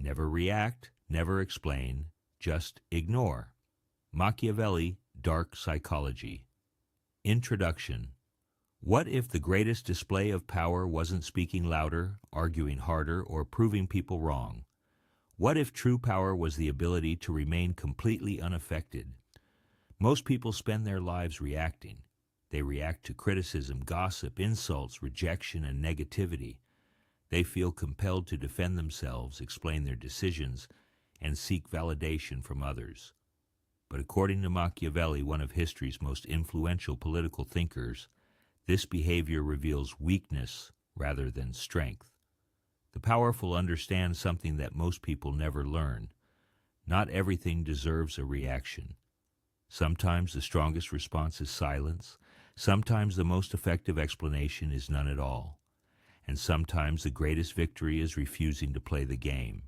Never react, never explain, just ignore. Machiavelli, Dark Psychology. Introduction. What if the greatest display of power wasn't speaking louder, arguing harder, or proving people wrong? What if true power was the ability to remain completely unaffected? Most people spend their lives reacting. They react to criticism, gossip, insults, rejection, and negativity. They feel compelled to defend themselves, explain their decisions, and seek validation from others. But according to Machiavelli, one of history's most influential political thinkers, this behavior reveals weakness rather than strength. The powerful understand something that most people never learn. Not everything deserves a reaction. Sometimes the strongest response is silence. Sometimes the most effective explanation is none at all. And sometimes the greatest victory is refusing to play the game.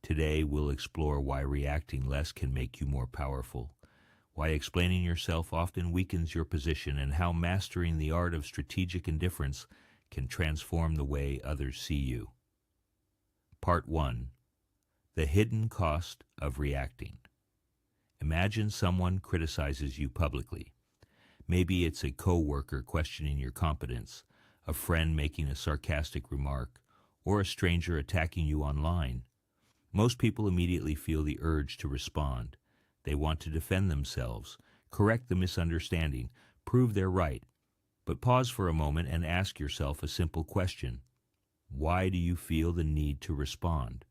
Today we'll explore why reacting less can make you more powerful, why explaining yourself often weakens your position, and how mastering the art of strategic indifference can transform the way others see you. Part 1. The Hidden Cost of Reacting. Imagine someone criticizes you publicly. Maybe it's a co-worker questioning your competence, a friend making a sarcastic remark, or a stranger attacking you online. Most people immediately feel the urge to respond. They want to defend themselves, correct the misunderstanding, prove they're right. But pause for a moment and ask yourself a simple question. Why do you feel the need to respond?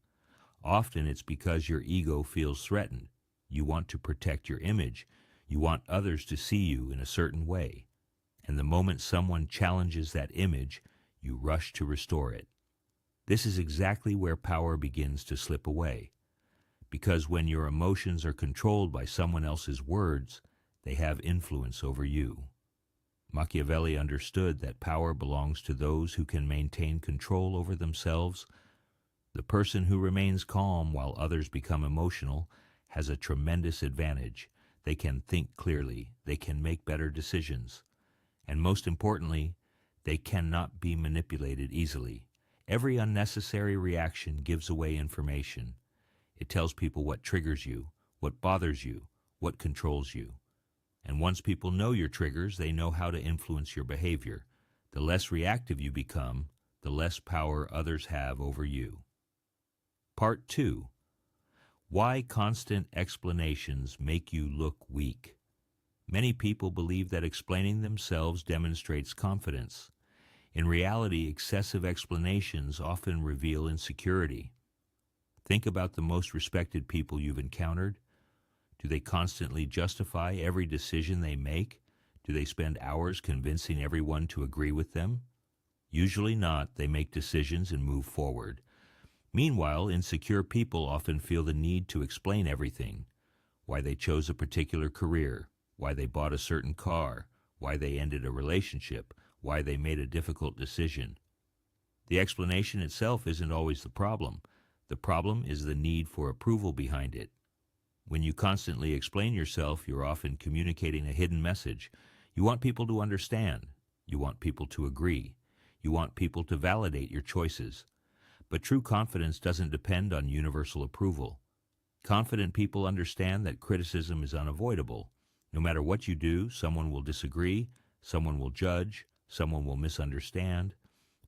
Often it's because your ego feels threatened. You want to protect your image. You want others to see you in a certain way. And the moment someone challenges that image, you rush to restore it. This is exactly where power begins to slip away. Because when your emotions are controlled by someone else's words, they have influence over you. Machiavelli understood that power belongs to those who can maintain control over themselves. The person who remains calm while others become emotional has a tremendous advantage. They can think clearly, they can make better decisions, and most importantly, they cannot be manipulated easily. Every unnecessary reaction gives away information. It tells people what triggers you, what bothers you, what controls you. And once people know your triggers, they know how to influence your behavior. The less reactive you become, the less power others have over you. Part 2. Why constant explanations make you look weak. Many people believe that explaining themselves demonstrates confidence. In reality, excessive explanations often reveal insecurity. Think about the most respected people you've encountered. Do they constantly justify every decision they make? Do they spend hours convincing everyone to agree with them? Usually not. They make decisions and move forward. Meanwhile, insecure people often feel the need to explain everything. Why they chose a particular career, why they bought a certain car, why they ended a relationship, why they made a difficult decision. The explanation itself isn't always the problem. The problem is the need for approval behind it. When you constantly explain yourself, you're often communicating a hidden message. You want people to understand. You want people to agree. You want people to validate your choices. But true confidence doesn't depend on universal approval. Confident people understand that criticism is unavoidable. No matter what you do, someone will disagree, someone will judge, someone will misunderstand.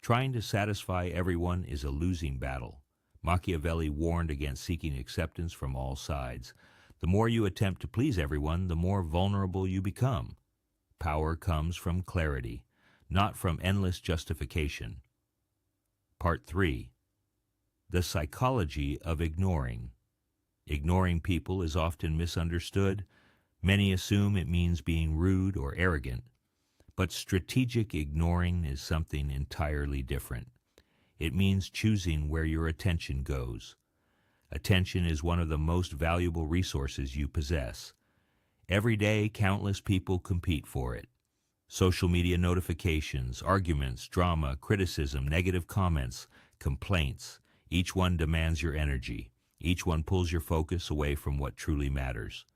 Trying to satisfy everyone is a losing battle. Machiavelli warned against seeking acceptance from all sides. The more you attempt to please everyone, the more vulnerable you become. Power comes from clarity, not from endless justification. Part 3. The Psychology of Ignoring. Ignoring people is often misunderstood. Many assume it means being rude or arrogant. But strategic ignoring is something entirely different. It means choosing where your attention goes. Attention is one of the most valuable resources you possess. Every day, countless people compete for it. Social media notifications, arguments, drama, criticism, negative comments, complaints. Each one demands your energy. Each one pulls your focus away from what truly matters.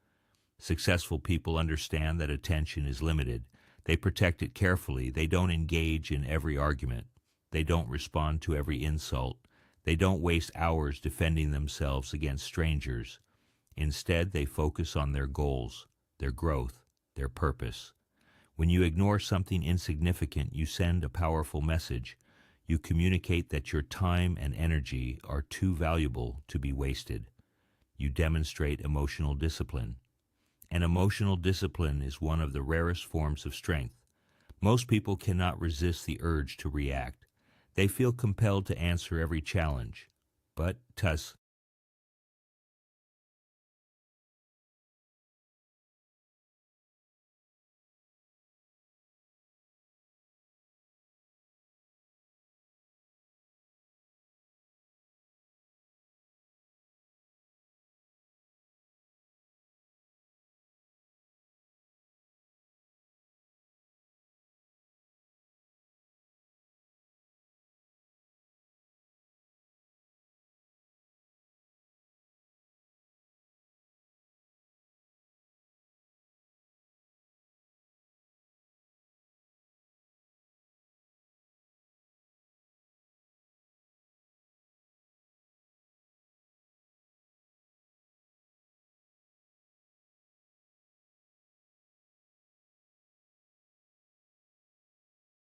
Successful people understand that attention is limited. They protect it carefully. They don't engage in every argument. They don't respond to every insult. They don't waste hours defending themselves against strangers. Instead, they focus on their goals, their growth, their purpose. When you ignore something insignificant, you send a powerful message. You communicate that your time and energy are too valuable to be wasted. You demonstrate emotional discipline. And emotional discipline is one of the rarest forms of strength. Most people cannot resist the urge to react. They feel compelled to answer every challenge. But, Tuss,